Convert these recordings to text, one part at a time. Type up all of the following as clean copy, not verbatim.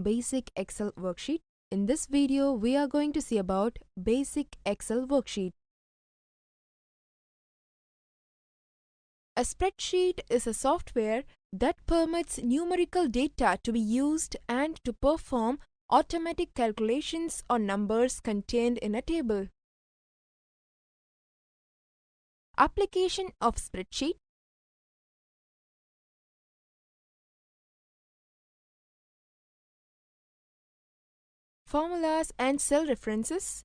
Basic Excel worksheet. In this video, we are going to see about Basic Excel worksheet. A spreadsheet is a software that permits numerical data to be used and to perform automatic calculations on numbers contained in a table. Application of spreadsheet. Formulas and cell references.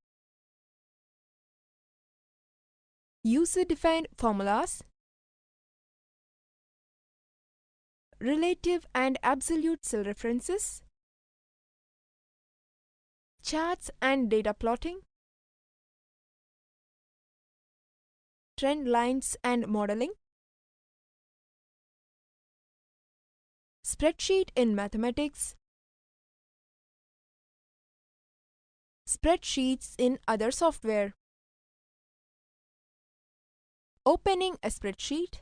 User-defined formulas. Relative and absolute cell references. Charts and data plotting. Trend lines and modeling. Spreadsheet in mathematics. Spreadsheets in other software. Opening a spreadsheet.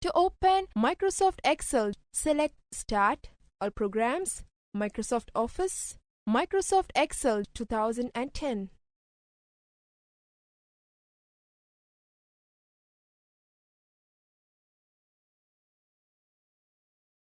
To open Microsoft Excel, select Start, All Programs, Microsoft Office, Microsoft Excel 2010.